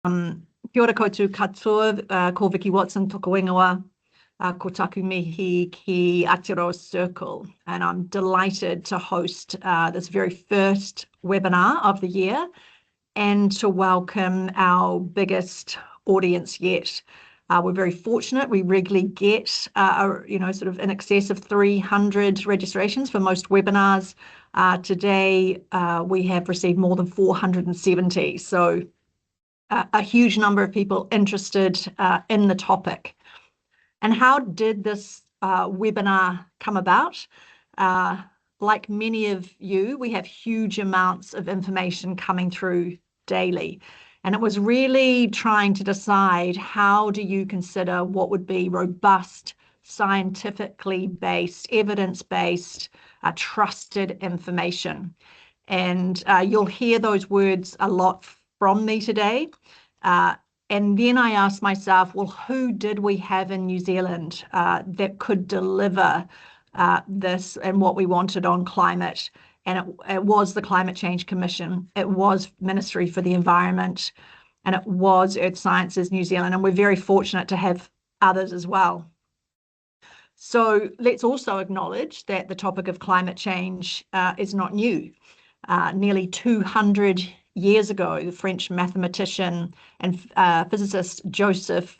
Kia ora koutou katoa, ko Vicky Watson, toko ingoa, ko taku mihi ki Aotearoa Circle. And I'm delighted to host this very first webinar of the year and to welcome our biggest audience yet. We're very fortunate. We regularly get, sort of in excess of 300 registrations for most webinars. Today, we have received more than 470. So a huge number of people interested in the topic. And how did this webinar come about? Like many of you, we have huge amounts of information coming through daily. And it was really trying to decide, how do you consider what would be robust, scientifically based, evidence-based, trusted information? And you'll hear those words a lot from me today. And then I asked myself, well, who did we have in New Zealand that could deliver this and what we wanted on climate? And it was the Climate Change Commission, it was Ministry for the Environment, and it was Earth Sciences New Zealand. And we're very fortunate to have others as well. So let's also acknowledge that the topic of climate change is not new. Nearly 200 years ago, the French mathematician and physicist Joseph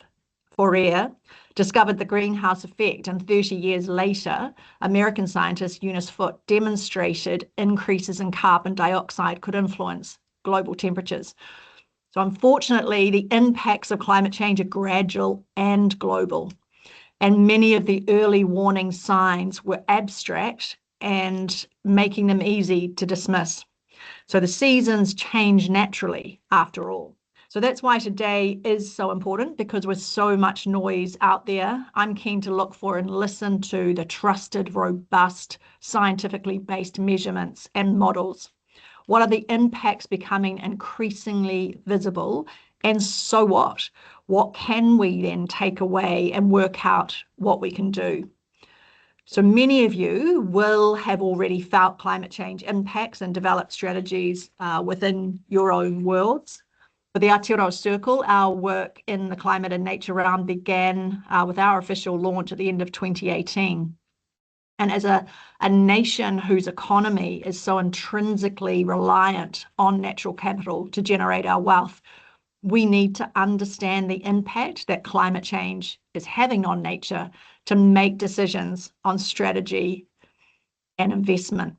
Fourier discovered the greenhouse effect, and 30 years later, American scientist Eunice Foote demonstrated increases in carbon dioxide could influence global temperatures. So unfortunately, the impacts of climate change are gradual and global, and many of the early warning signs were abstract and making them easy to dismiss. So the seasons change naturally after all. So that's why today is so important, because with so much noise out there, I'm keen to look for and listen to the trusted, robust, scientifically based measurements and models. What are the impacts becoming increasingly visible? And so what? What can we then take away and work out what we can do? So many of you will have already felt climate change impacts and developed strategies within your own worlds. For the Aotearoa Circle, our work in the climate and nature realm began with our official launch at the end of 2018. And as a nation whose economy is so intrinsically reliant on natural capital to generate our wealth, we need to understand the impact that climate change is having on nature to make decisions on strategy and investment.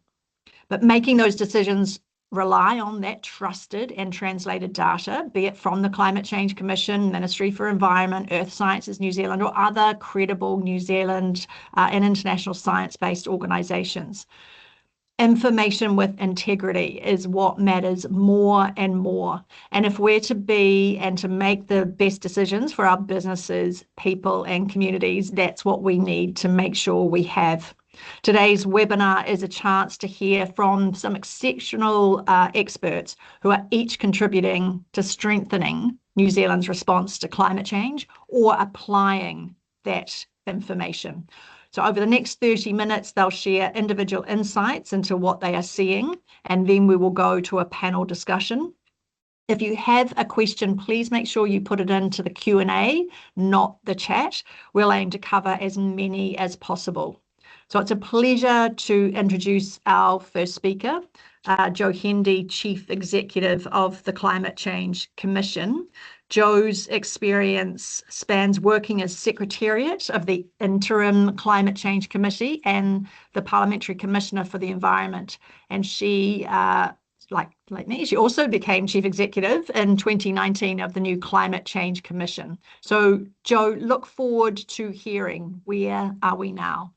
But making those decisions rely on that trusted and translated data, be it from the Climate Change Commission, Ministry for Environment, Earth Sciences New Zealand, or other credible New Zealand and international science-based organisations. Information with integrity is what matters more and more. And if we're to be and to make the best decisions for our businesses, people, and communities, that's what we need to make sure we have. Today's webinar is a chance to hear from some exceptional experts who are each contributing to strengthening New Zealand's response to climate change or applying that information. So over the next 30 minutes, they'll share individual insights into what they are seeing, and then we will go to a panel discussion. If you have a question, please make sure you put it into the Q&A, not the chat. We'll aim to cover as many as possible. So it's a pleasure to introduce our first speaker, Joe Hendy, Chief Executive of the Climate Change Commission. Joe's experience spans working as Secretariat of the Interim Climate Change Committee and the Parliamentary Commissioner for the Environment. And she, like me, she also became Chief Executive in 2019 of the new Climate Change Commission. So Joe, look forward to hearing, where are we now?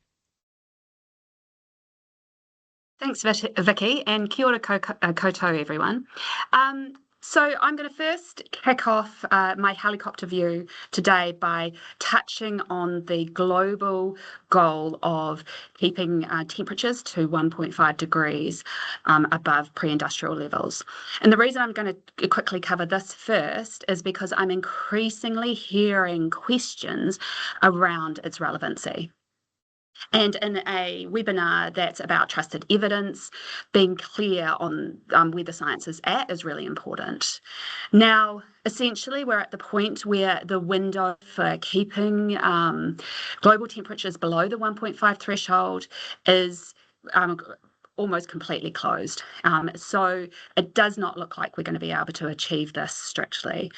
Thanks, Vicky, and kia ora koutou, everyone. So I'm going to first kick off my helicopter view today by touching on the global goal of keeping temperatures to 1.5 degrees above pre-industrial levels. And the reason I'm going to quickly cover this first is because I'm increasingly hearing questions around its relevancy. And in a webinar that's about trusted evidence, being clear on where the science is at is really important. Now, essentially, we're at the point where the window for keeping global temperatures below the 1.5 threshold is almost completely closed. So it does not look like we're going to be able to achieve this strictly.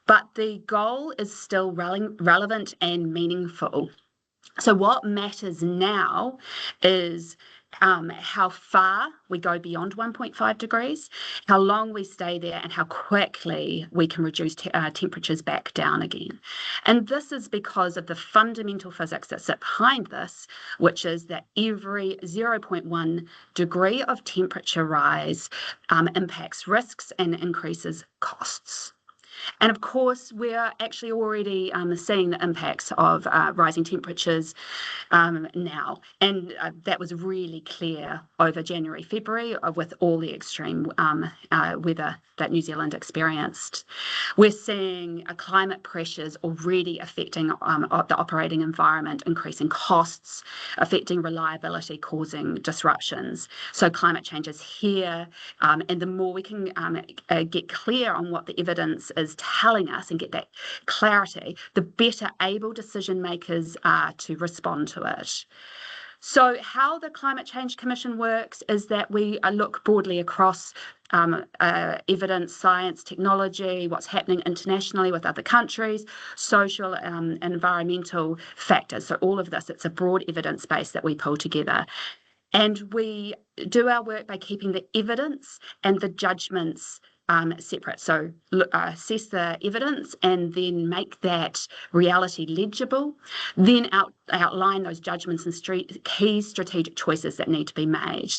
But the goal is still relevant and meaningful. So what matters now is how far we go beyond 1.5 degrees, how long we stay there, and how quickly we can reduce temperatures back down again. And this is because of the fundamental physics that sit behind this, which is that every 0.1 degree of temperature rise impacts risks and increases costs. And of course, we're actually already seeing the impacts of rising temperatures now. And that was really clear over January, February with all the extreme weather that New Zealand experienced. We're seeing climate pressures already affecting the operating environment, increasing costs, affecting reliability, causing disruptions. So climate change is here. And the more we can get clear on what the evidence is telling us and get that clarity, the better able decision makers are to respond to it. So how the Climate Change Commission works is that we look broadly across evidence, science, technology, what's happening internationally with other countries, social and environmental factors. So all of this, it's a broad evidence base that we pull together. And we do our work by keeping the evidence and the judgments separate. So assess the evidence and then make that reality legible, then outline those judgments and key strategic choices that need to be made.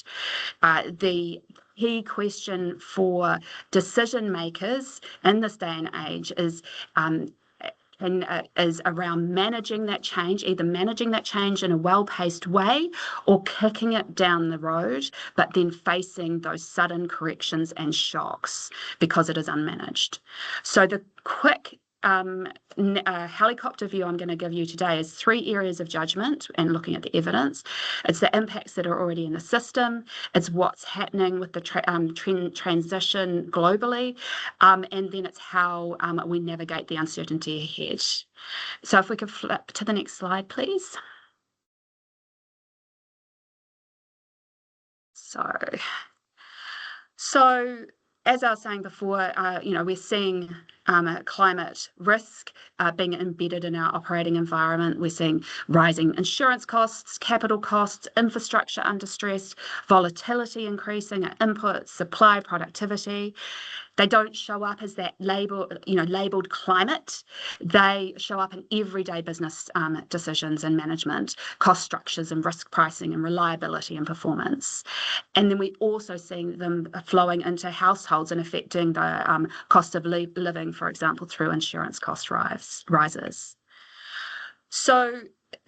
The key question for decision makers in this day and age is around managing that change, either managing that change in a well-paced way or kicking it down the road, but then facing those sudden corrections and shocks because it is unmanaged. So the quick helicopter view I'm going to give you today is 3 areas of judgment and looking at the evidence. It's the impacts that are already in the system. It's what's happening with the transition globally. And then it's how we navigate the uncertainty ahead. So if we could flip to the next slide, please. So as I was saying before, we're seeing climate risk being embedded in our operating environment. We're seeing rising insurance costs, capital costs, infrastructure under stress, volatility increasing, input, supply, productivity. They don't show up as that labeled climate. They show up in everyday business decisions and management, cost structures and risk pricing and reliability and performance. And then we also see them flowing into households and affecting the cost of living, for example, through insurance cost rises. So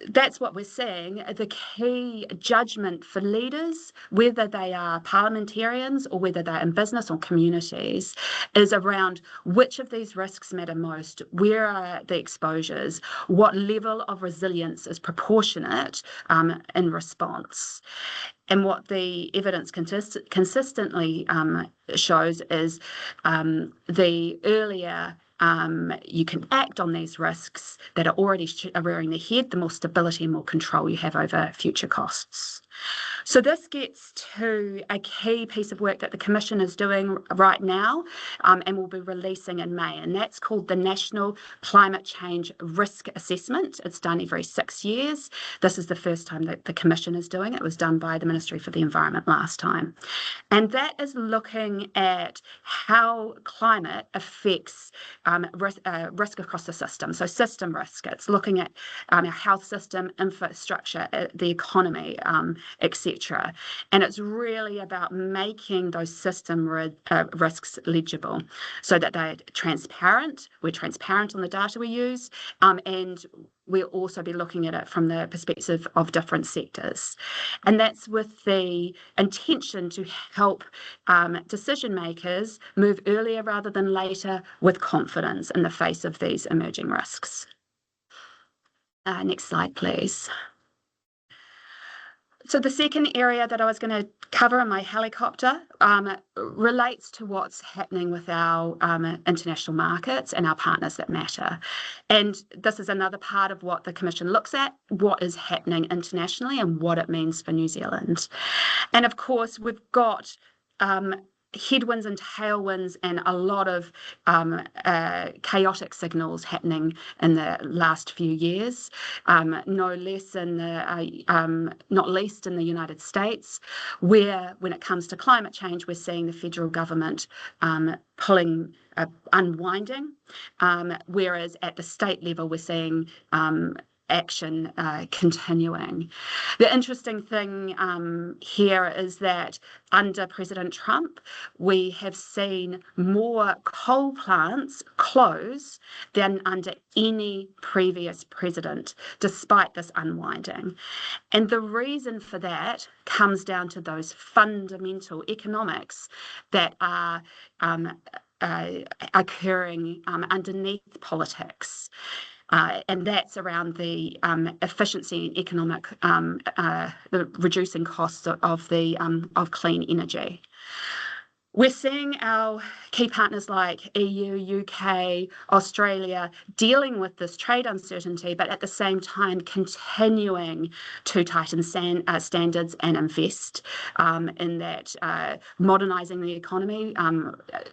that's what we're seeing. The key judgment for leaders, whether they are parliamentarians or whether they're in business or communities, is around which of these risks matter most, where are the exposures, what level of resilience is proportionate in response. And what the evidence consistently shows is the earlier you can act on these risks that are already rearing their head, the more stability and more control you have over future costs. So this gets to a key piece of work that the Commission is doing right now and will be releasing in May, and that's called the National Climate Change Risk Assessment. It's done every 6 years. This is the first time that the Commission is doing it. It was done by the Ministry for the Environment last time. And that is looking at how climate affects risk across the system. So system risk, it's looking at our health system, infrastructure, the economy, etc. And it's really about making those system risks legible so that they're transparent. We're transparent on the data we use, and we'll also be looking at it from the perspective of different sectors. And that's with the intention to help decision makers move earlier rather than later with confidence in the face of these emerging risks. Next slide, please. So the second area that I was going to cover in my helicopter relates to what's happening with our international markets and our partners that matter. And this is another part of what the Commission looks at, what is happening internationally and what it means for New Zealand. And of course, we've got headwinds and tailwinds and a lot of chaotic signals happening in the last few years, not least in the United States, where when it comes to climate change, we're seeing the federal government unwinding, whereas at the state level, we're seeing action continuing. The interesting thing here is that under President Trump, we have seen more coal plants close than under any previous president, despite this unwinding. And the reason for that comes down to those fundamental economics that are occurring underneath politics. And that's around the efficiency and economic, the reducing costs of clean energy. We're seeing our key partners like EU, UK, Australia dealing with this trade uncertainty, but at the same time continuing to tighten standards and invest in that modernising the economy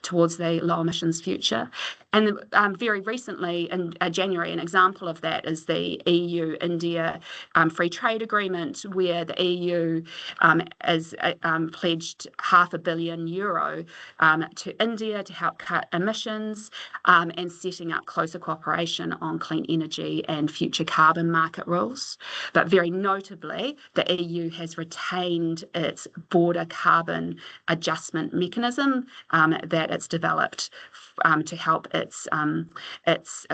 towards the low emissions future. And very recently, in January, an example of that is the EU-India free trade agreement, where the EU has pledged €500 million to India to help cut emissions and setting up closer cooperation on clean energy and future carbon market rules. But very notably, the EU has retained its border carbon adjustment mechanism that it's developed to help its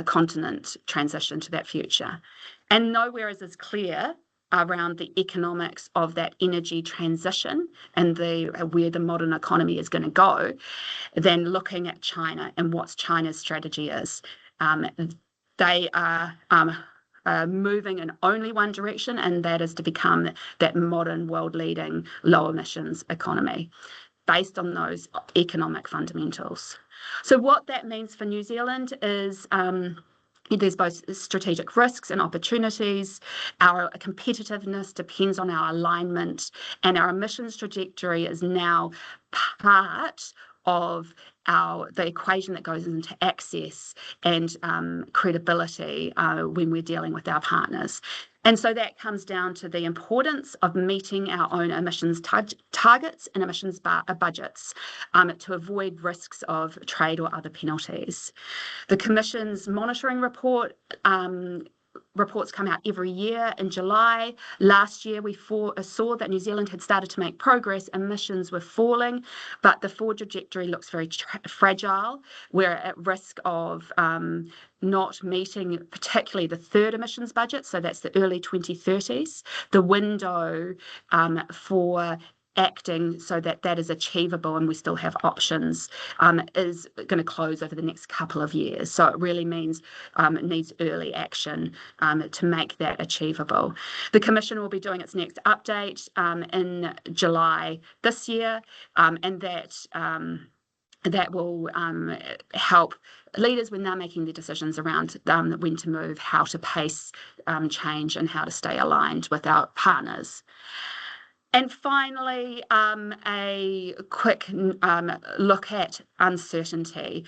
continent transition to that future. And nowhere is as clear around the economics of that energy transition and where the modern economy is going to go than looking at China and what China's strategy is. They are moving in only one direction, and that is to become that modern world-leading low emissions economy based on those economic fundamentals. So what that means for New Zealand is there's both strategic risks and opportunities. Our competitiveness depends on our alignment, and our emissions trajectory is now part of the equation that goes into access and credibility when we're dealing with our partners. And so that comes down to the importance of meeting our own emissions targets and emissions budgets to avoid risks of trade or other penalties. The Commission's monitoring reports come out every year in July. Last year, we saw that New Zealand had started to make progress. Emissions were falling, but the forward trajectory looks very fragile. We're at risk of not meeting particularly the third emissions budget, so that's the early 2030s. The window for acting so that is achievable and we still have options is going to close over the next couple of years. So it really means it needs early action to make that achievable. The Commission will be doing its next update in July this year, and that will help leaders when they're making their decisions around when to move, how to pace change, and how to stay aligned with our partners. And finally, a quick look at uncertainty,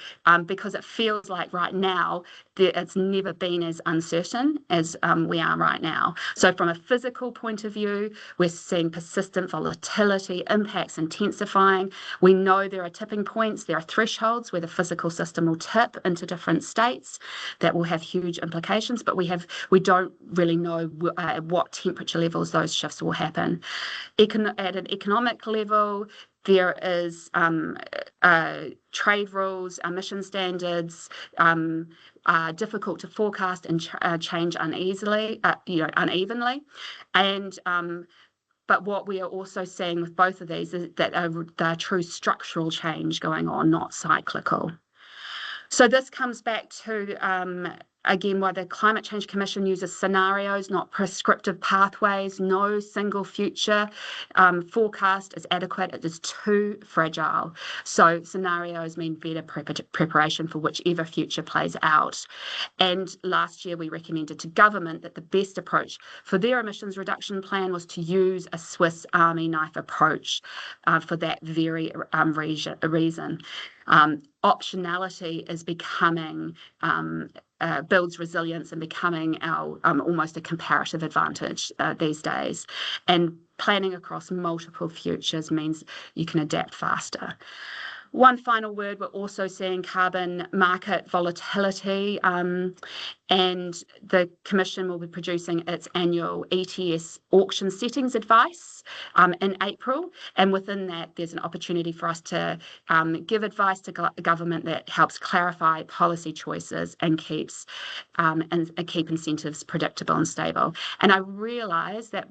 because it feels like right now it's never been as uncertain as we are right now. So from a physical point of view, we're seeing persistent volatility, impacts intensifying. We know there are tipping points, there are thresholds where the physical system will tip into different states that will have huge implications, but we don't really know at what temperature levels those shifts will happen. At an economic level, there is trade rules, emission standards are difficult to forecast and change unevenly. And but what we are also seeing with both of these is that there are true structural change going on, not cyclical. So this comes back to again, why the Climate Change Commission uses scenarios, not prescriptive pathways. No single future forecast is adequate. It is too fragile. So scenarios mean better preparation for whichever future plays out. And last year we recommended to government that the best approach for their emissions reduction plan was to use a Swiss Army knife approach for that very reason. Optionality is becoming builds resilience and becoming our almost a comparative advantage these days. And planning across multiple futures means you can adapt faster. One final word, we're also seeing carbon market volatility, and the Commission will be producing its annual ETS auction settings advice in April. And within that, there's an opportunity for us to give advice to government that helps clarify policy choices and keep incentives predictable and stable. And I realise that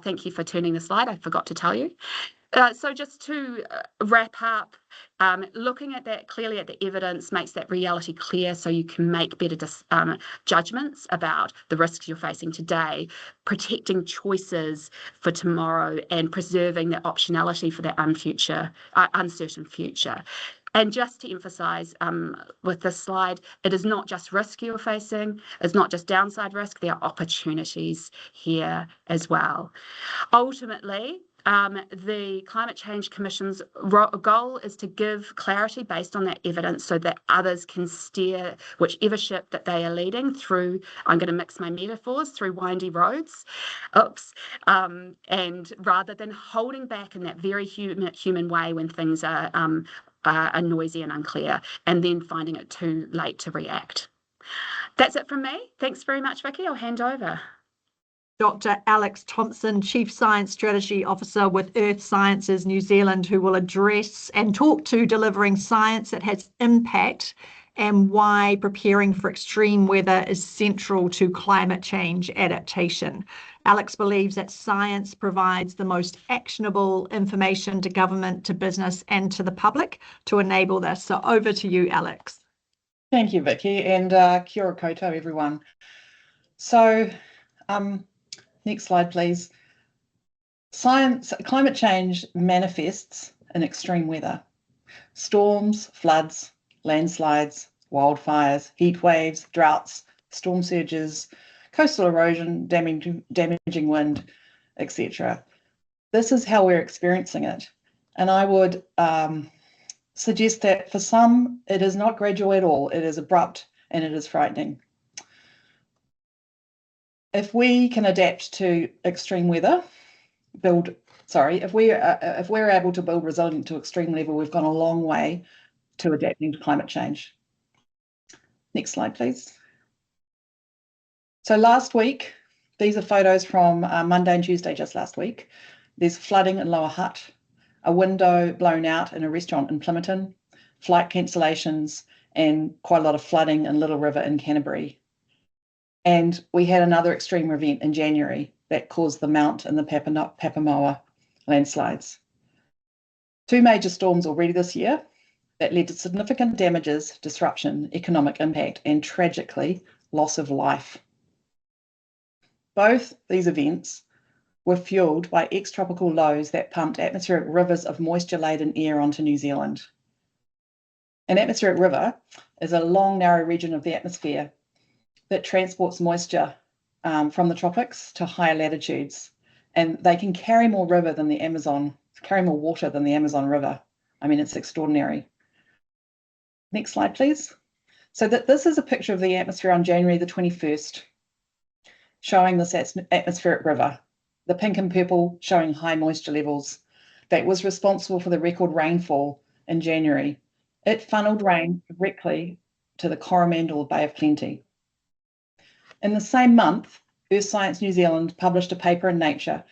thank you for turning the slide. I forgot to tell you. So just to wrap up, looking at that clearly at the evidence makes that reality clear so you can make better judgments about the risks you're facing today, protecting choices for tomorrow and preserving that optionality for that uncertain future. And just to emphasise with this slide, it is not just risk you're facing, it's not just downside risk, there are opportunities here as well. Ultimately, the Climate Change Commission's goal is to give clarity based on that evidence so that others can steer whichever ship that they are leading through, I'm going to mix my metaphors, through windy roads. And rather than holding back in that very human way when things are noisy and unclear, and then finding it too late to react. That's it from me. Thanks very much, Vicky. I'll hand over. Dr. Alex Thompson, Chief Science Strategy Officer with Earth Sciences New Zealand, who will address and talk to delivering science that has impact and why preparing for extreme weather is central to climate change adaptation. Alex believes that science provides the most actionable information to government, to business, and to the public to enable this. So over to you, Alex. Thank you, Vicky, and kia ora koutou, everyone. So, next slide, please. Climate change manifests in extreme weather. Storms, floods, landslides, wildfires, heat waves, droughts, storm surges, coastal erosion, damaging wind, etc. This is how we're experiencing it. And I would suggest that for some, it is not gradual at all. It is abrupt and it is frightening. If we can adapt to extreme weather, if we're able to build resilient to extreme level, we've gone a long way to adapting to climate change. Next slide, please. So last week, these are photos from Monday and Tuesday just last week. There's flooding in Lower Hutt, a window blown out in a restaurant in Plympton, flight cancellations, and quite a lot of flooding in Little River in Canterbury. And we had another extreme event in January that caused the Mount and the Papamoa landslides. Two major storms already this year that led to significant damages, disruption, economic impact, and tragically, loss of life. Both these events were fueled by ex-tropical lows that pumped atmospheric rivers of moisture-laden air onto New Zealand. An atmospheric river is a long, narrow region of the atmosphere that transports moisture from the tropics to higher latitudes, and they can carry more water than the Amazon River. I mean, it's extraordinary. Next slide, please. So this is a picture of the atmosphere on January the 21st, showing this atmospheric river. The pink and purple showing high moisture levels that was responsible for the record rainfall in January. It funneled rain directly to the Coromandel Bay of Plenty. In the same month, Earth Science New Zealand published a paper in Nature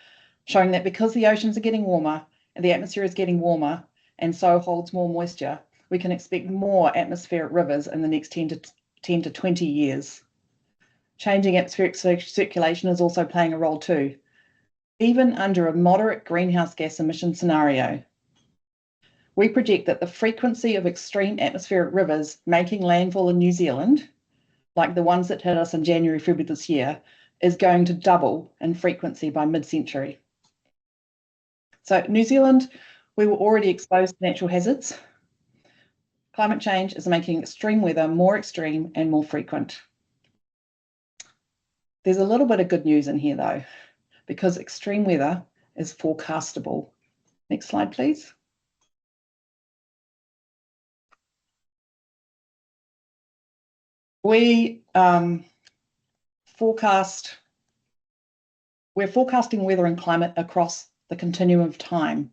showing that because the oceans are getting warmer and the atmosphere is getting warmer and so holds more moisture, we can expect more atmospheric rivers in the next 10 to 20 years. Changing atmospheric circulation is also playing a role too. Even under a moderate greenhouse gas emission scenario, we project that the frequency of extreme atmospheric rivers making landfall in New Zealand like the ones that hit us in January, February this year, is going to double in frequency by mid-century. So New Zealand, we were already exposed to natural hazards. Climate change is making extreme weather more extreme and more frequent. There's a little bit of good news in here though, because extreme weather is forecastable. Next slide, please. We're forecasting weather and climate across the continuum of time.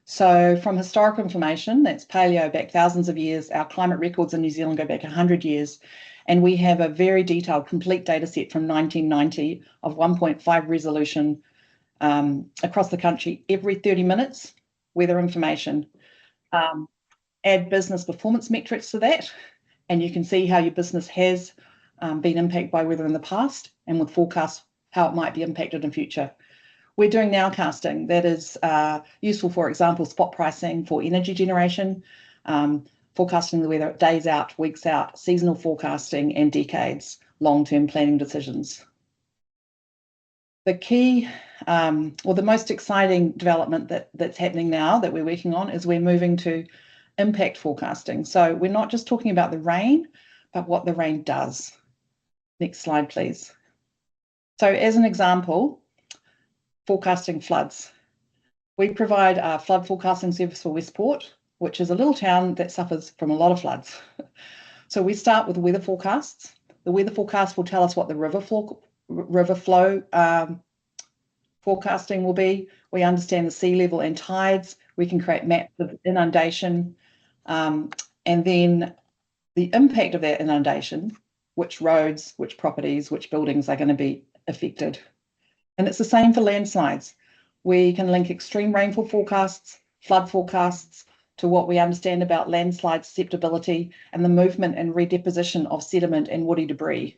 So from historical information, that's paleo back thousands of years, our climate records in New Zealand go back 100 years, and we have a very detailed, complete data set from 1990 of 1.5 resolution across the country every 30 minutes, weather information. Add business performance metrics to that, and you can see how your business has been impacted by weather in the past, and with forecasts, how it might be impacted in future. We're doing nowcasting that is useful, for example, spot pricing for energy generation, forecasting the weather days out, weeks out, seasonal forecasting, and decades, long-term planning decisions. The key, or the most exciting development that's happening now that we're working on is we're moving to impact forecasting. So we're not just talking about the rain, but what the rain does. Next slide, please. So as an example, forecasting floods. We provide a flood forecasting service for Westport, which is a little town that suffers from a lot of floods. So we start with weather forecasts. The weather forecast will tell us what the river flow forecasting will be. We understand the sea level and tides. We can create maps of inundation, and then the impact of that inundation, which roads, which properties, which buildings are going to be affected. And it's the same for landslides. We can link extreme rainfall forecasts, flood forecasts, to what we understand about landslide susceptibility and the movement and redeposition of sediment and woody debris.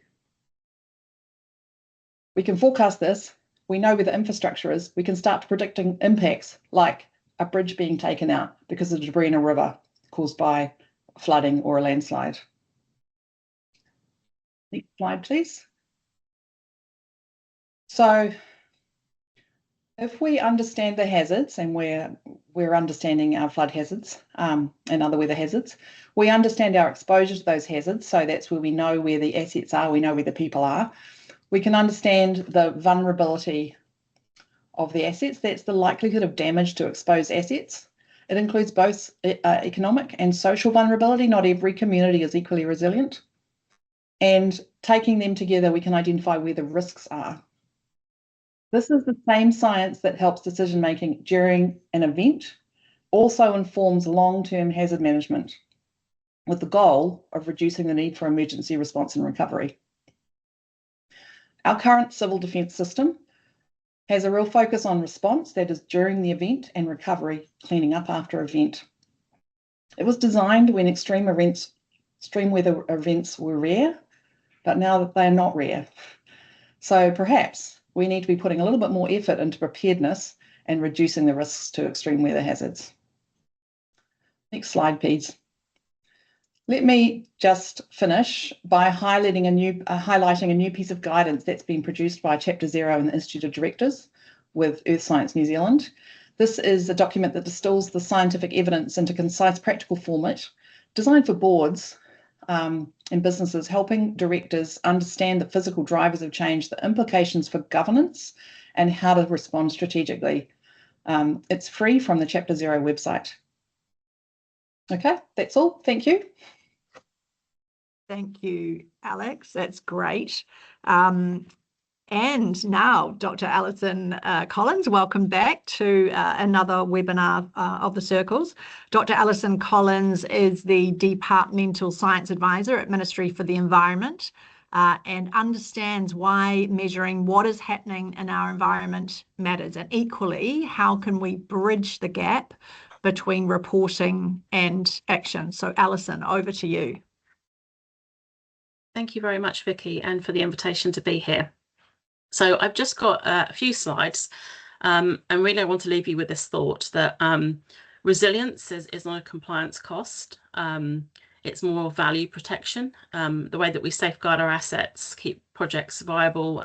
We can forecast this. We know where the infrastructure is. We can start predicting impacts like a bridge being taken out because of debris in a river caused by flooding or a landslide. Next slide, please. So if we understand the hazards, and we're understanding our flood hazards and other weather hazards, we understand our exposure to those hazards. So that's where we know where the assets are, we know where the people are. We can understand the vulnerability of the assets. That's the likelihood of damage to exposed assets. It includes both economic and social vulnerability. Not every community is equally resilient. And taking them together, we can identify where the risks are. This is the same science that helps decision-making during an event, also informs long-term hazard management, with the goal of reducing the need for emergency response and recovery. Our current civil defence system has a real focus on response, that is during the event, and recovery, cleaning up after event. It was designed when extreme weather events were rare, but now that they are not rare. So perhaps we need to be putting a little bit more effort into preparedness and reducing the risks to extreme weather hazards. Next slide, please. Let me just finish by highlighting a new piece of guidance that's been produced by Chapter 0 in the Institute of Directors with Earth Science New Zealand. This is a document that distills the scientific evidence into concise, practical format, designed for boards and businesses, helping directors understand the physical drivers of change, the implications for governance, and how to respond strategically. It's free from the Chapter 0 website. Okay, that's all. Thank you. Thank you, Alex. That's great. And now, Dr. Alison Collins, welcome back to another webinar of the Circles. Dr. Alison Collins is the Departmental Science Advisor at Ministry for the Environment and understands why measuring what is happening in our environment matters, and equally, how can we bridge the gap between reporting and action. So Alison, over to you. Thank you very much, Vicky, and for the invitation to be here. So I've just got a few slides, and really I want to leave you with this thought that resilience is not a compliance cost. It's more value protection. The way that we safeguard our assets, keep projects viable,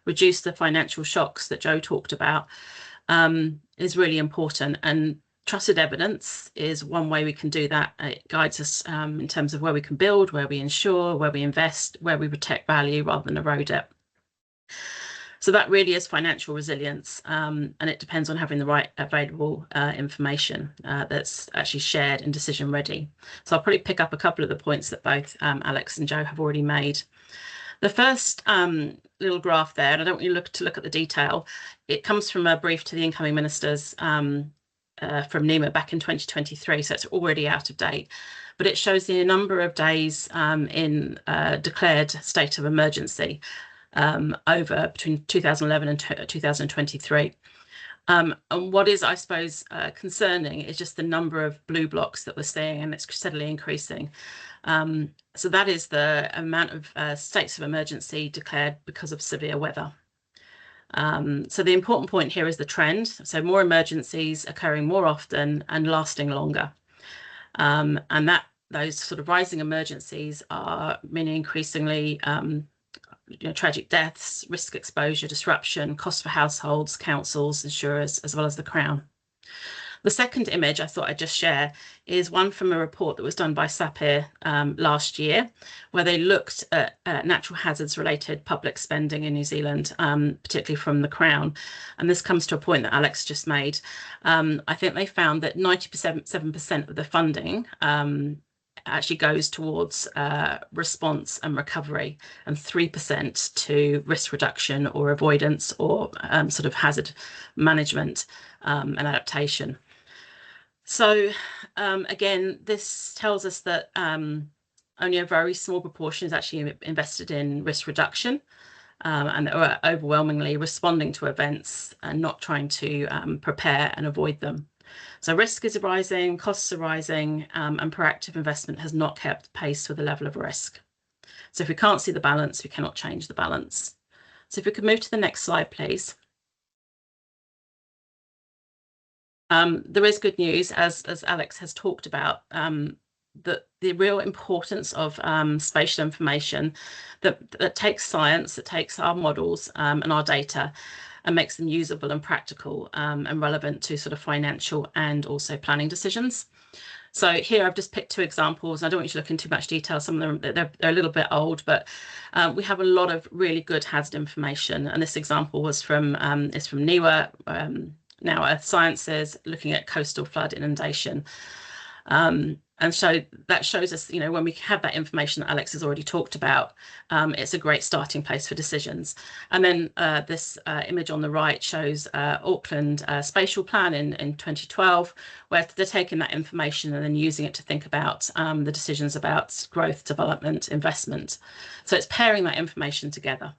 reduce the financial shocks that Joe talked about, is really important. And trusted evidence is one way we can do that. It guides us in terms of where we can build, where we insure, where we invest, where we protect value rather than erode it. So that really is financial resilience, and it depends on having the right available information that's actually shared and decision ready. So I'll probably pick up a couple of the points that both Alex and Joe have already made. The first little graph there, and I don't want you to look at the detail, it comes from a brief to the incoming ministers from NEMA back in 2023, so it's already out of date. But it shows the number of days in declared state of emergency over between 2011 and 2023. And what is, I suppose, concerning is just the number of blue blocks that we're seeing, and it's steadily increasing. So that is the amount of states of emergency declared because of severe weather. So the important point here is the trend. So more emergencies occurring more often and lasting longer. And that those sort of rising emergencies are meaning increasingly tragic deaths, risk exposure, disruption, cost for households, councils, insurers, as well as the Crown. The second image I thought I'd just share is one from a report that was done by SAPIR last year, where they looked at natural hazards related public spending in New Zealand, particularly from the Crown. And this comes to a point that Alex just made. I think they found that 97% of the funding actually goes towards response and recovery, and 3% to risk reduction or avoidance or sort of hazard management and adaptation. So again, this tells us that only a very small proportion is actually invested in risk reduction, and are overwhelmingly responding to events and not trying to prepare and avoid them. So risk is rising, costs are rising, and proactive investment has not kept pace with the level of risk. So if we can't see the balance, we cannot change the balance. So if we could move to the next slide, please. There is good news, as Alex has talked about, that the real importance of spatial information that takes science, that takes our models and our data, and makes them usable and practical and relevant to sort of financial and also planning decisions. So here I've just picked two examples. I don't want you to look in too much detail. Some of them, they're a little bit old, but we have a lot of really good hazard information. And this example was from is from NEWA, now Earth Sciences, looking at coastal flood inundation. And so that shows us, when we have that information that Alex has already talked about, it's a great starting place for decisions. And then this image on the right shows Auckland spatial plan in 2012, where they're taking that information and then using it to think about the decisions about growth, development, investment. So it's pairing that information together.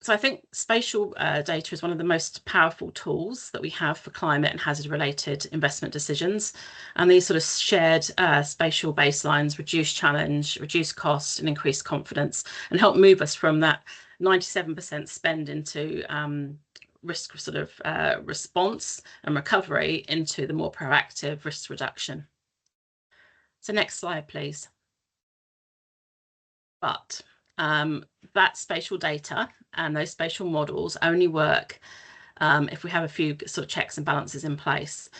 So I think spatial data is one of the most powerful tools that we have for climate and hazard related investment decisions. And these sort of shared spatial baselines reduce challenge, reduce cost and increase confidence, and help move us from that 97% spend into risk sort of response and recovery into the more proactive risk reduction. So next slide, please. But that spatial data and those spatial models only work if we have a few sort of checks and balances in place.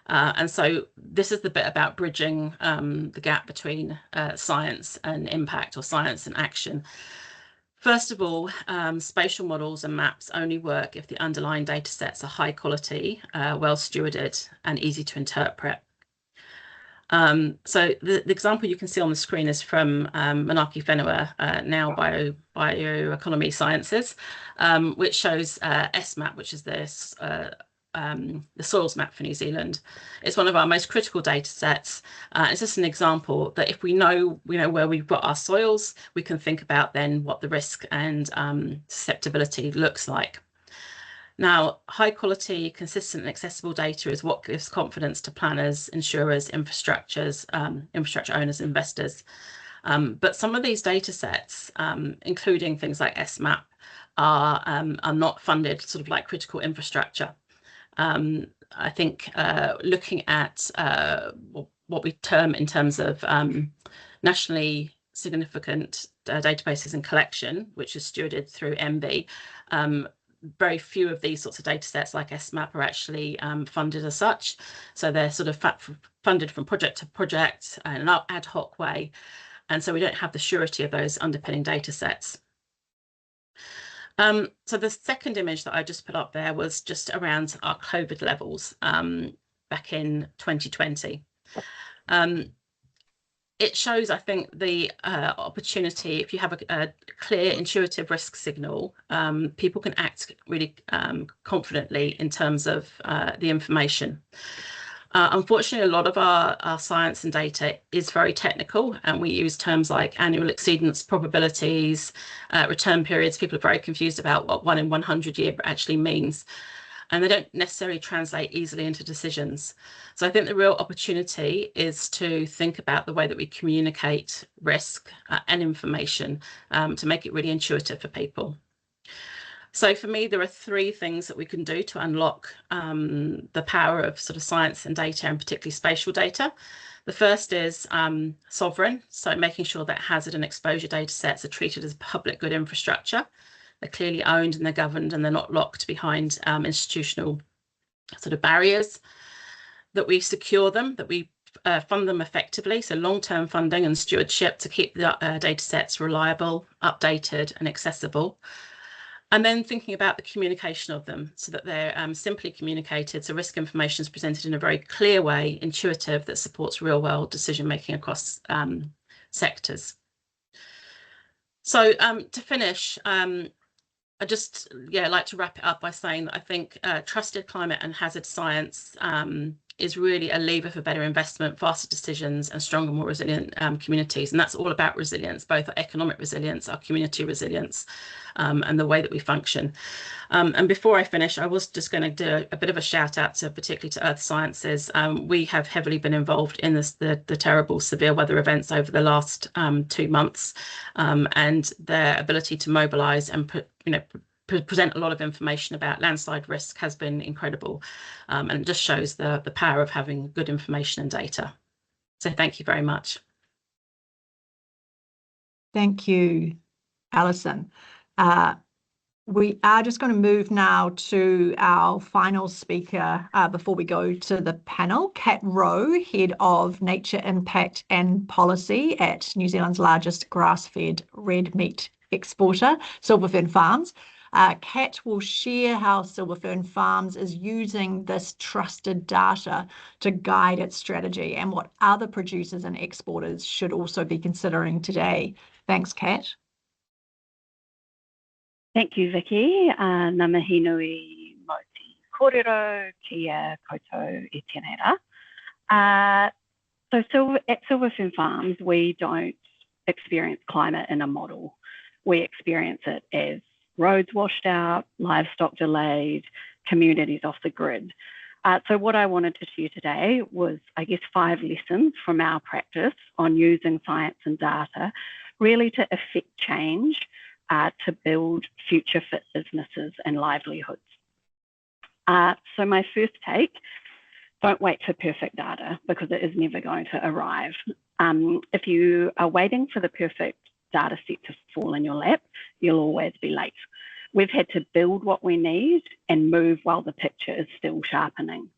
And so this is the bit about bridging the gap between science and impact, or science and action. First of all, spatial models and maps only work if the underlying data sets are high quality, well stewarded and easy to interpret. So the example you can see on the screen is from Manaki Whenua, now Bioeconomy Sciences, which shows SMAP, which is the soils map for New Zealand. It's one of our most critical data sets. It's just an example that if we know where we've got our soils, we can think about then what the risk and susceptibility looks like. Now, high quality, consistent and accessible data is what gives confidence to planners, insurers, infrastructure owners, investors. But some of these data sets, including things like SMAP, are not funded sort of like critical infrastructure. I think looking at what we term in terms of nationally significant databases and collection, which is stewarded through MB. Very few of these sorts of data sets like SMAP are actually funded as such. So they're sort of funded from project to project in an ad hoc way. And so we don't have the surety of those underpinning data sets. So the second image that I just put up there was just around our COVID levels back in 2020. It shows, I think, the opportunity. If you have a clear, intuitive risk signal, people can act really confidently in terms of the information. Unfortunately, a lot of our science and data is very technical, and we use terms like annual exceedance probabilities, return periods. People are very confused about what 1 in 100 year actually means, and they don't necessarily translate easily into decisions. So I think the real opportunity is to think about the way that we communicate risk and information to make it really intuitive for people. So for me, there are 3 things that we can do to unlock the power of sort of science and data, and particularly spatial data. The first is sovereign, so making sure that hazard and exposure data sets are treated as public good infrastructure. They're clearly owned and they're governed, and they're not locked behind institutional sort of barriers. That we secure them, that we fund them effectively, so long-term funding and stewardship to keep the data sets reliable, updated and accessible. And then thinking about the communication of them so that they're simply communicated, so risk information is presented in a very clear way, intuitive, that supports real-world decision-making across sectors. So to finish, I just like to wrap it up by saying that I think trusted climate and hazard science is really a lever for better investment, faster decisions and stronger, more resilient communities. And that's all about resilience, both our economic resilience, our community resilience, and the way that we function. And before I finish, I was just going to do a bit of a shout out to particularly to Earth Sciences. We have heavily been involved in the terrible severe weather events over the last 2 months, and their ability to mobilise and present a lot of information about landslide risk has been incredible, and it just shows the power of having good information and data. So thank you very much. Thank you, Alison. We are just going to move now to our final speaker before we go to the panel, Kat Rowe, Head of Nature Impact and Policy at New Zealand's largest grass-fed red meat exporter, Silver Fern Farms. Kat will share how Silver Fern Farms is using this trusted data to guide its strategy and what other producers and exporters should also be considering today. Thanks, Kat. Thank you, Vicky. Ngā mihi nui mō te kōrero, kia koutou e tēnei rā. So at Silver Fern Farms, we don't experience climate in a model. We experience it as roads washed out, livestock delayed, communities off the grid. So what I wanted to share today was, I guess, 5 lessons from our practice on using science and data really to effect change to build future fit businesses and livelihoods. So my first take, don't wait for perfect data because it is never going to arrive. If you are waiting for the perfect data set to fall in your lap, you'll always be late. We've had to build what we need and move while the picture is still sharpening.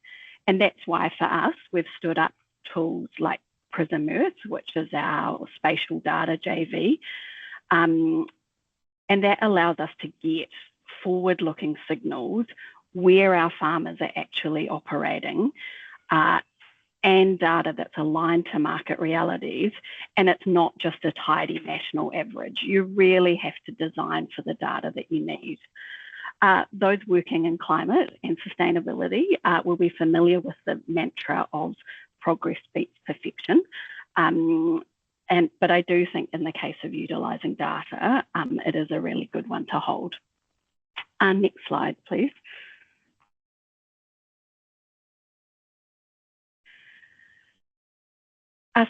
And that's why for us, we've stood up tools like Prism Earth, which is our spatial data JV. And that allows us to get forward-looking signals where our farmers are actually operating and data that's aligned to market realities. And it's not just a tidy national average. You really have to design for the data that you need. Those working in climate and sustainability will be familiar with the mantra of progress beats perfection. But I do think in the case of utilising data, it is a really good one to hold. Next slide, please.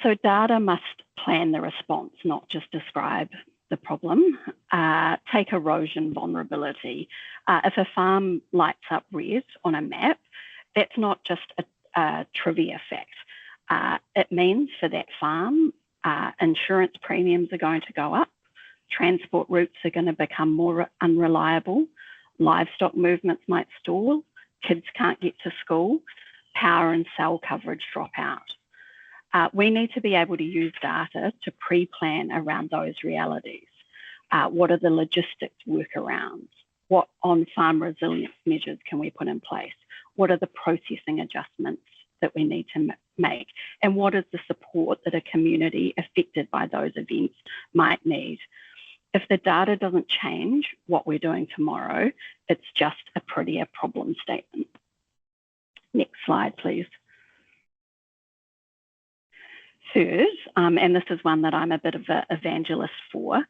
So data must plan the response, not just describe the problem. Take erosion vulnerability. If a farm lights up red on a map, that's not just a trivia fact. It means for that farm, insurance premiums are going to go up, transport routes are going to become more unreliable, livestock movements might stall, kids can't get to school, power and cell coverage drop out. We need to be able to use data to pre-plan around those realities. What are the logistics workarounds? What on-farm resilience measures can we put in place? What are the processing adjustments that we need to make? And what is the support that a community affected by those events might need? If the data doesn't change what we're doing tomorrow, it's just a prettier problem statement. Next slide, please. Third, and this is one that I'm a bit of an evangelist for,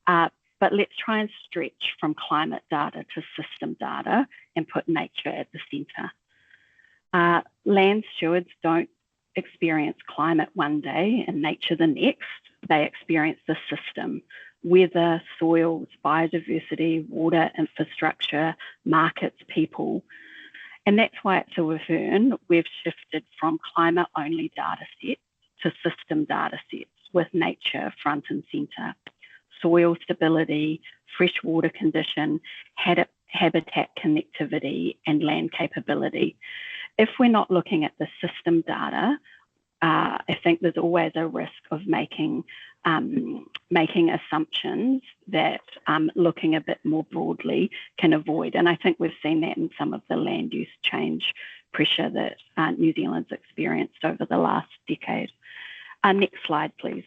but let's try and stretch from climate data to system data and put nature at the centre. Land stewards don't experience climate one day and nature the next. They experience the system: weather, soils, biodiversity, water, infrastructure, markets, people. And that's why at Silver Fern, we've shifted from climate-only data sets to system data sets with nature front and centre. Soil stability, freshwater condition, habitat connectivity, and land capability. If we're not looking at the system data, I think there's always a risk of making assumptions that looking a bit more broadly can avoid. And I think we've seen that in some of the land use change pressure that New Zealand's experienced over the last decade. Next slide, please.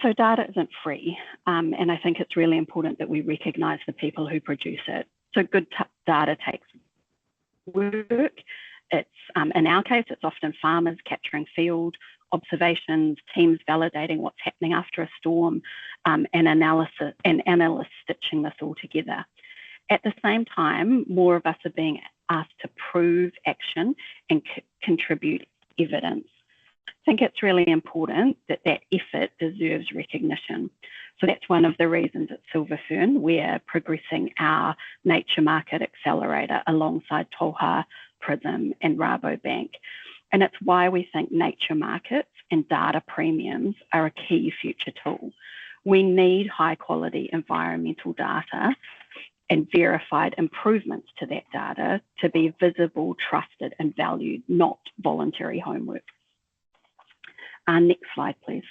So data isn't free, and I think it's really important that we recognise the people who produce it. So good data takes work. It's in our case, it's often farmers capturing field observations, teams validating what's happening after a storm, and analysts stitching this all together. At the same time, more of us are being asked to prove action and contribute evidence. I think it's really important that that effort deserves recognition. So that's one of the reasons at Silver Fern we're progressing our Nature Market Accelerator alongside Toha, Prism and Rabobank. And it's why we think nature markets and data premiums are a key future tool. We need high quality environmental data and verified improvements to that data to be visible, trusted and valued, not voluntary homework. Next slide, please.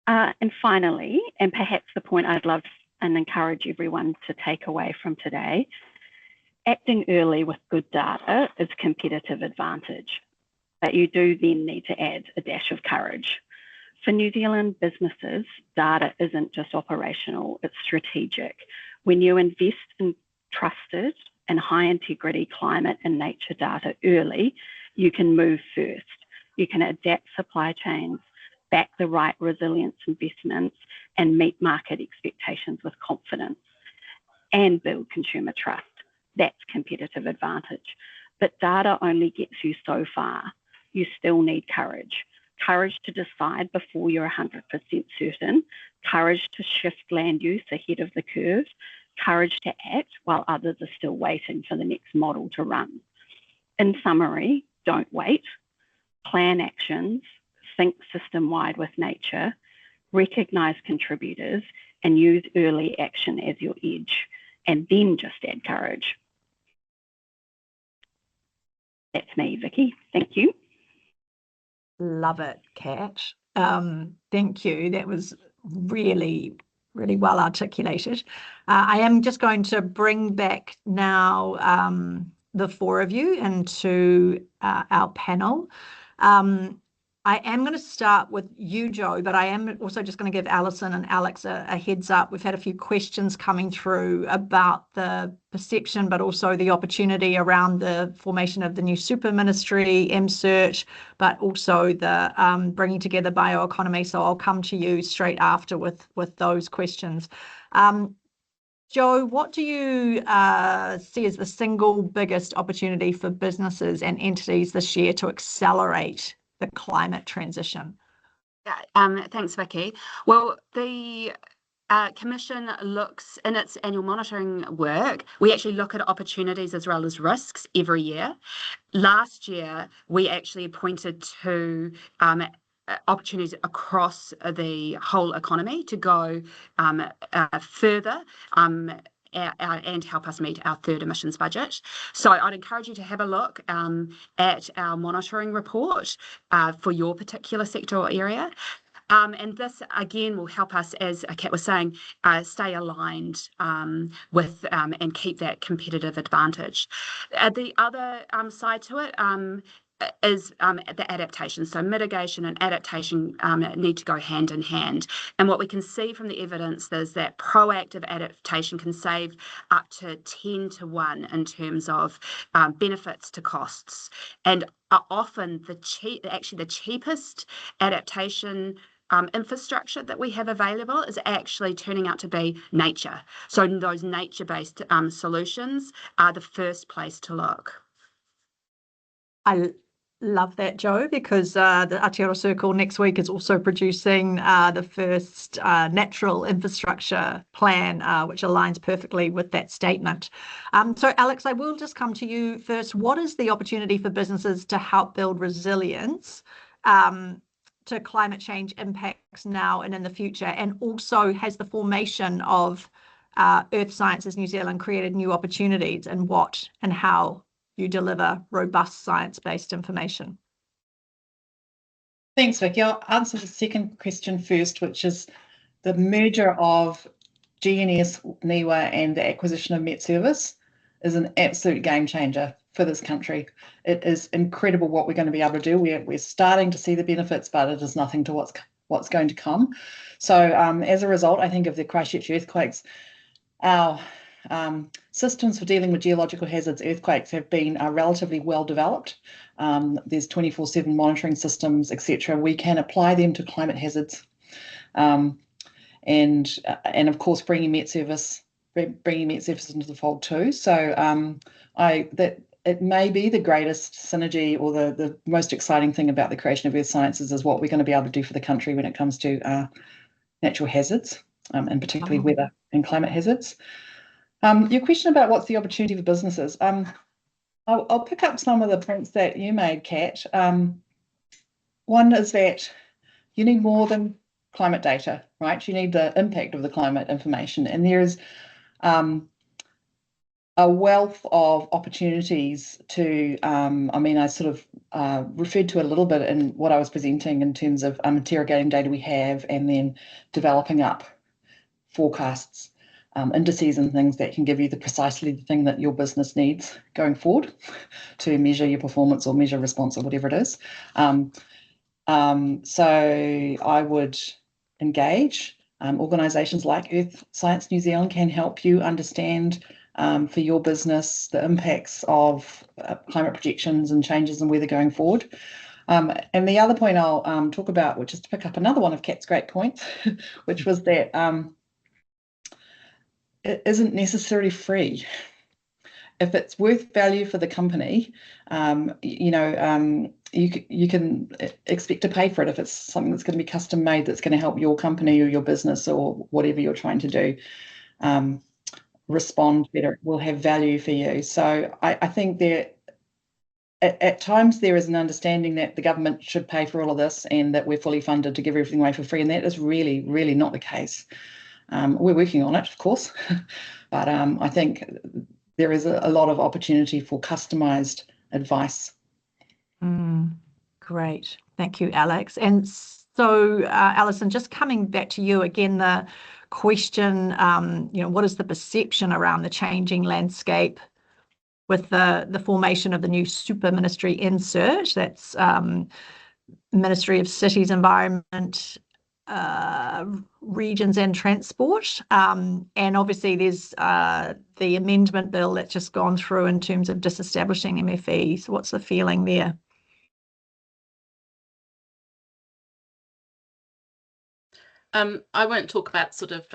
And finally, and perhaps the point I'd love and encourage everyone to take away from today, acting early with good data is competitive advantage, but you do then need to add a dash of courage. For New Zealand businesses, data isn't just operational, it's strategic. When you invest in trusted and high integrity climate and nature data early, you can move first. You can adapt supply chains, back the right resilience investments and meet market expectations with confidence and build consumer trust. That's competitive advantage. But data only gets you so far. You still need courage. Courage to decide before you're 100% certain, courage to shift land use ahead of the curve, courage to act while others are still waiting for the next model to run. In summary, don't wait, plan actions, think system-wide with nature, recognise contributors and use early action as your edge, and then just add courage. That's me, Vicky. Thank you. Love it, Kat. Thank you. That was really well articulated. I am just going to bring back now the four of you into our panel. I am going to start with you, Jo, but I am also just going to give Alison and Alex a heads up. We've had a few questions coming through about the perception, but also the opportunity around the formation of the new super ministry, MSearch, but also the bringing together bioeconomy. So I'll come to you straight after with those questions. Jo, what do you see as the single biggest opportunity for businesses and entities this year to accelerate the climate transition? Thanks, Vicky. Well, the Commission looks in its annual monitoring work, we actually look at opportunities as well as risks every year. Last year, we actually pointed to opportunities across the whole economy to go further and help us meet our third emissions budget. So I'd encourage you to have a look at our monitoring report for your particular sector or area. And this, again, will help us, as Kat was saying, stay aligned with and keep that competitive advantage. The other side to it is the adaptation. So mitigation and adaptation need to go hand in hand. And what we can see from the evidence is that proactive adaptation can save up to 10 to 1 in terms of benefits to costs. And often the cheapest adaptation infrastructure that we have available is actually turning out to be nature. So those nature-based solutions are the first place to look. I love that, Jo, because the Aotearoa Circle next week is also producing the first natural infrastructure plan, which aligns perfectly with that statement. So, Alex, I will just come to you first. What is the opportunity for businesses to help build resilience to climate change impacts now and in the future? And also, has the formation of Earth Sciences New Zealand created new opportunities, and what and how you deliver robust science-based information? Thanks, Vicky. I'll answer the second question first, which is the merger of GNS, NIWA and the acquisition of Met Service is an absolute game changer for this country. It is incredible what we're going to be able to do. We're starting to see the benefits, but it is nothing to what's going to come. So as a result, I think of the Christchurch earthquakes, our systems for dealing with geological hazards, earthquakes, have been relatively well developed. There's 24/7 monitoring systems, etc. We can apply them to climate hazards, and of course bringing Met Service into the fold too. So it may be the greatest synergy, or the most exciting thing about the creation of Earth Sciences is what we're going to be able to do for the country when it comes to natural hazards, and particularly weather and climate hazards. Your question about what's the opportunity for businesses. I'll pick up some of the points that you made, Kat. One is that you need more than climate data, right? You need the impact of the climate information. And there's a wealth of opportunities to, I sort of referred to a little bit in what I was presenting in terms of interrogating data we have and then developing up forecasts, indices and things that can give you precisely the thing that your business needs going forward to measure your performance or measure response or whatever it is. So I would engage. Organisations like Earth Science New Zealand can help you understand for your business the impacts of climate projections and changes in weather going forward. And the other point I'll talk about, which is to pick up another one of Kat's great points, which was that it isn't necessarily free. If it's worth value for the company, you can expect to pay for it if it's something that's going to be custom made, that's going to help your company or your business or whatever you're trying to do respond better, will have value for you. So I think that at times there is an understanding that the government should pay for all of this and that we're fully funded to give everything away for free, and that is really, really not the case. We're working on it, of course, but I think there is a lot of opportunity for customised advice. Great. Thank you, Alex. And so, Alison, just coming back to you again, the question, what is the perception around the changing landscape with the formation of the new super ministry insert? That's Ministry of Cities, Environment, Regions and Transport, and obviously there's the amendment bill that's just gone through in terms of disestablishing MFE. So what's the feeling there? I won't talk about sort of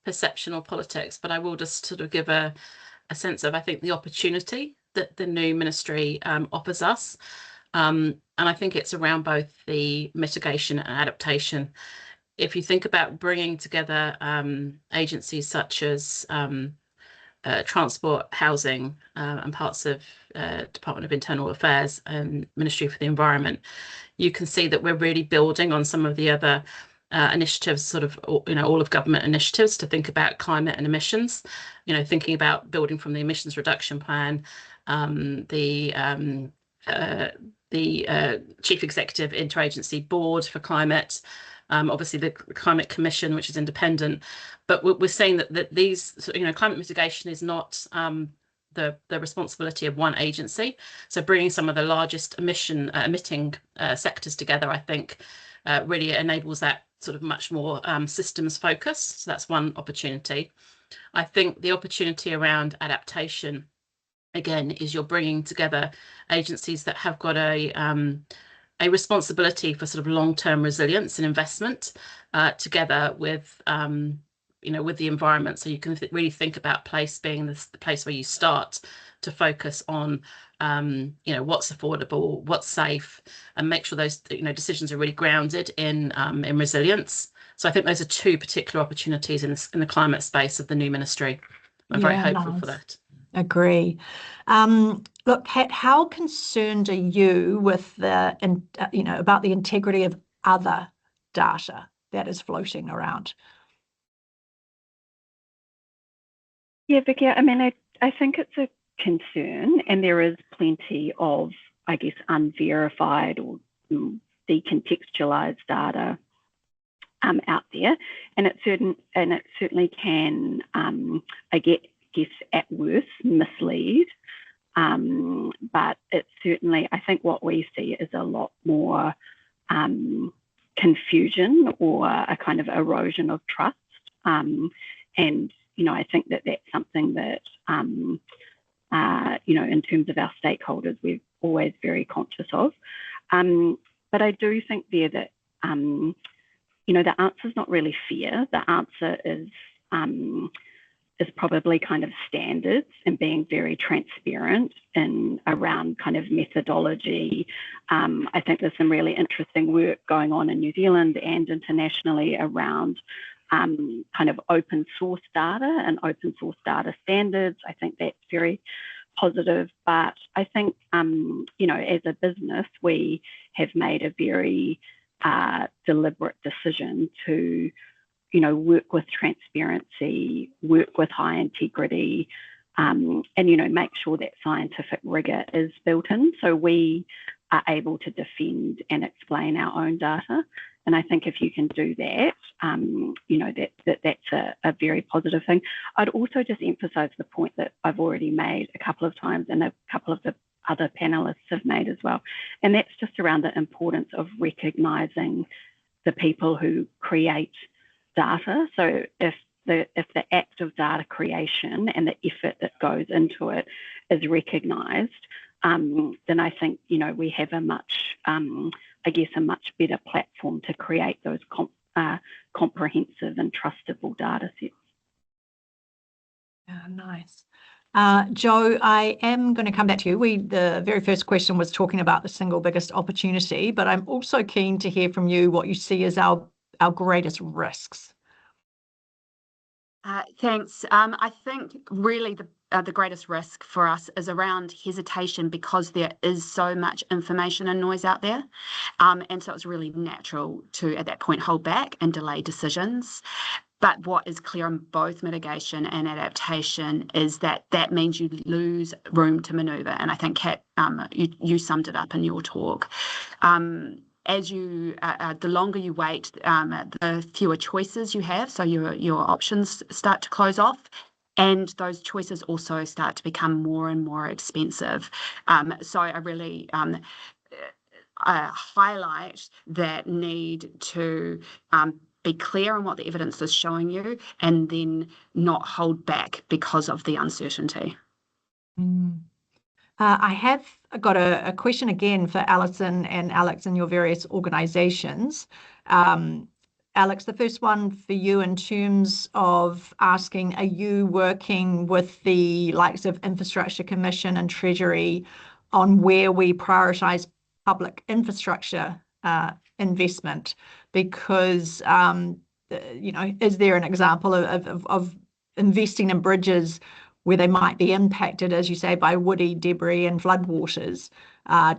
perception or politics, but I will just sort of give a sense of, I think, the opportunity that the new ministry offers us. And I think it's around both the mitigation and adaptation if you think about bringing together agencies such as transport, housing, and parts of Department of Internal Affairs and Ministry for the Environment, you can see that we're really building on some of the other initiatives, sort of, all of government initiatives to think about climate and emissions, thinking about building from the emissions reduction plan, the Chief Executive Interagency Board for Climate, obviously the Climate Commission, which is independent, but we're saying that these, climate mitigation is not the responsibility of one agency. So bringing some of the largest emitting sectors together, I think, really enables that sort of much more systems focus. So that's one opportunity. I think the opportunity around adaptation, again, is you're bringing together agencies that have got a responsibility for sort of long-term resilience and investment together with with the environment. So you can really think about place being the place where you start to focus on what's affordable, what's safe, and make sure those decisions are really grounded in resilience. So I think those are two particular opportunities in the climate space of the new ministry. I'm very hopeful for that. Agree. Look, Kat, how concerned are you with about the integrity of other data that is floating around? Yeah, Vicky, I mean, I think it's a concern, and there is plenty of, I guess, unverified or decontextualized data out there, and it certainly can, I guess, at worst, mislead. But it's certainly, I think what we see is a lot more confusion or a kind of erosion of trust. And, I think that that's something that, in terms of our stakeholders, we're always very conscious of. But I do think there that, the answer is not really fear. The answer is probably kind of standards and being very transparent and around kind of methodology. I think there's some really interesting work going on in New Zealand and internationally around kind of open source data and open source data standards. I think that's very positive. But I think, as a business, we have made a very deliberate decision to work with transparency, work with high integrity, and, make sure that scientific rigor is built in. So we are able to defend and explain our own data. And I think if you can do that, that's a very positive thing. I'd also just emphasize the point that I've already made a couple of times and a couple of the other panelists have made as well. And that's just around the importance of recognizing the people who create data. So if the act of data creation and the effort that goes into it is recognised, then I think we have a much better platform to create those comprehensive and trustable data sets. Nice. Jo, I am going to come back to you. The very first question was talking about the single biggest opportunity, but I'm also keen to hear from you what you see as our greatest risks. Thanks. I think really the greatest risk for us is around hesitation, because there is so much information and noise out there. And so it's really natural to, at that point, hold back and delay decisions. But what is clear in both mitigation and adaptation is that means you lose room to manoeuvre. And I think, Kat, you summed it up in your talk. As the longer you wait, the fewer choices you have. So your options start to close off, and those choices also start to become more and more expensive. So I really highlight that need to be clear on what the evidence is showing you, and then not hold back because of the uncertainty. I have got a question again for Alison and Alex and your various organisations. Alex, the first one for you in terms of asking, are you working with the likes of Infrastructure Commission and Treasury on where we prioritise public infrastructure investment? because, is there an example of investing in bridges where they might be impacted, as you say, by woody debris and floodwaters?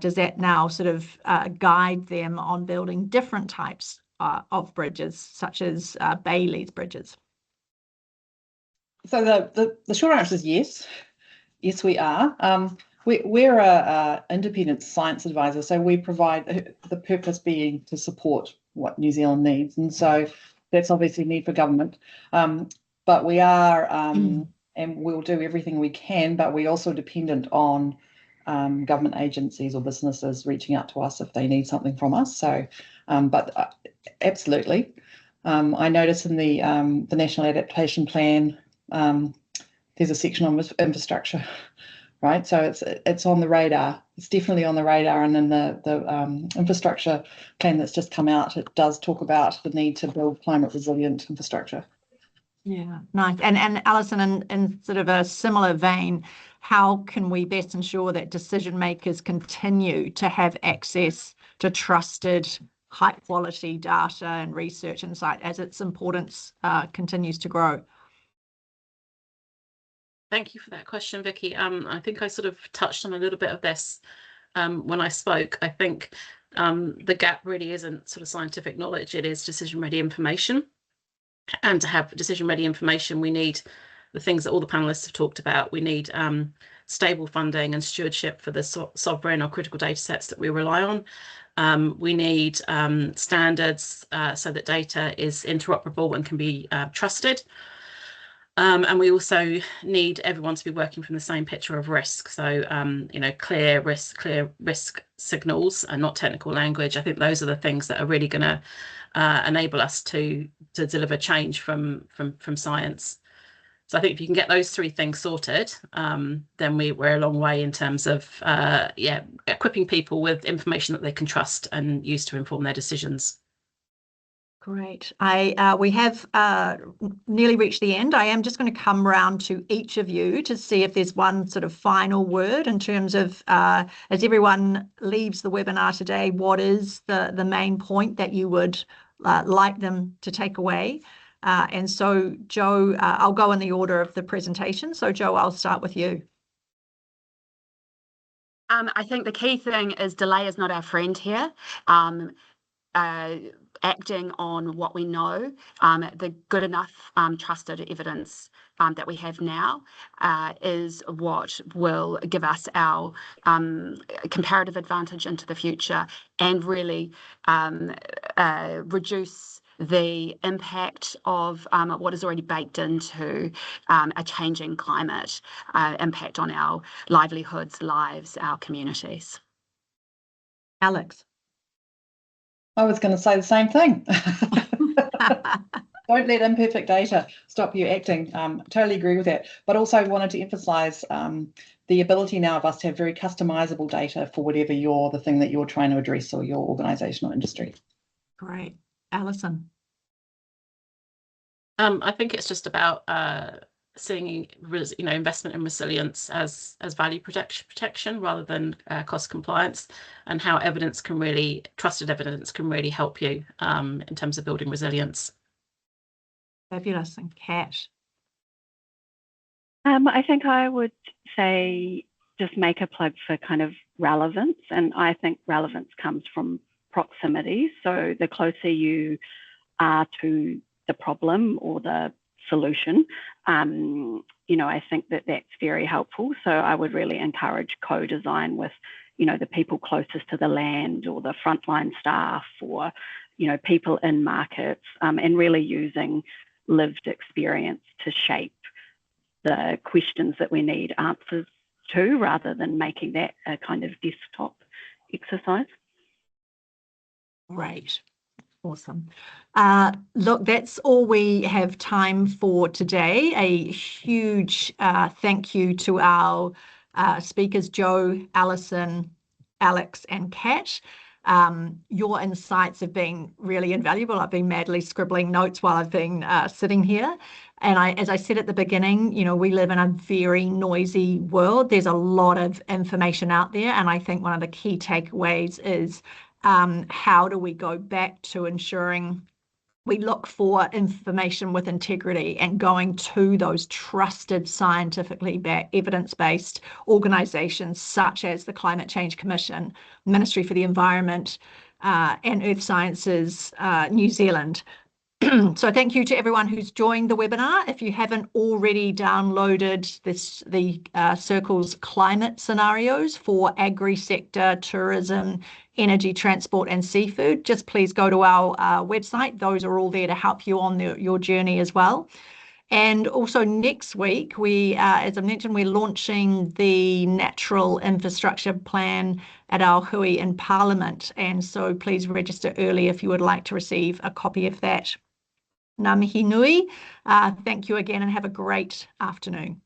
Does that now sort of guide them on building different types of bridges, such as Bailey's bridges? So the short answer is yes. Yes, we are. We're a independent science advisor, so we provide, the purpose being to support what New Zealand needs, and so that's obviously need for government. But we are, and we'll do everything we can, but we're also dependent on government agencies or businesses reaching out to us if they need something from us. So, but absolutely. I notice in the National Adaptation Plan, there's a section on infrastructure, right? So it's on the radar. It's definitely on the radar. And then the infrastructure plan that's just come out, it does talk about the need to build climate resilient infrastructure. Yeah, nice. And Alison, in sort of a similar vein, how can we best ensure that decision makers continue to have access to trusted, high quality data and research insight as its importance continues to grow? Thank you for that question, Vicky. I think I sort of touched on a little bit of this when I spoke. I think the gap really isn't sort of scientific knowledge, it is decision-ready information. And to have decision-ready information, we need the things that all the panelists have talked about. We need stable funding and stewardship for the sovereign or critical data sets that we rely on. We need standards so that data is interoperable and can be trusted. And we also need everyone to be working from the same picture of risk. So, clear risk signals and not technical language. I think those are the things that are really going to enable us to deliver change from science. So I think if you can get those three things sorted, then we're a long way in terms of equipping people with information that they can trust and use to inform their decisions. Great. We have nearly reached the end. I am just going to come round to each of you to see if there's one sort of final word in terms of, as everyone leaves the webinar today, what is the main point that you would like them to take away? And so, Jo, I'll go in the order of the presentation. So, Jo, I'll start with you. I think the key thing is delay is not our friend here. Acting on what we know, the good enough trusted evidence that we have now is what will give us our comparative advantage into the future and really reduce the impact of what is already baked into a changing climate impact on our livelihoods, lives, our communities. Alex. I was going to say the same thing. Don't let imperfect data stop you acting. Totally agree with that. But also wanted to emphasise the ability now of us to have very customisable data for whatever the thing that you're trying to address or your organisation or industry. Great. Alison. I think it's just about seeing investment in resilience as value protection rather than cost compliance, and how trusted evidence can really help you in terms of building resilience. Fabulous. And Kat? I think I would say just make a plug for kind of relevance, and I think relevance comes from proximity. So the closer you are to the problem or the solution, I think that's very helpful. So I would really encourage co-design with, the people closest to the land or the frontline staff or, people in markets, and really using lived experience to shape the questions that we need answers to, rather than making that a kind of desktop exercise. Great. Awesome. Look, that's all we have time for today. A huge thank you to our speakers, Jo, Alison, Alex, and Kat. Your insights have been really invaluable. I've been madly scribbling notes while I've been sitting here. And as I said at the beginning, we live in a very noisy world. There's a lot of information out there. And I think one of the key takeaways is how do we go back to ensuring we look for information with integrity and going to those trusted, scientifically evidence-based organisations such as the Climate Change Commission, Ministry for the Environment, and Earth Sciences New Zealand. So thank you to everyone who's joined the webinar. If you haven't already downloaded the Circle's climate scenarios for agri-sector, tourism, energy, transport and seafood, just please go to our website. Those are all there to help you on your journey as well. And also next week, as I mentioned, we're launching the Natural Infrastructure Plan at our hui in Parliament. And so please register early if you would like to receive a copy of that. Ngā mihi nui. Thank you again and have a great afternoon.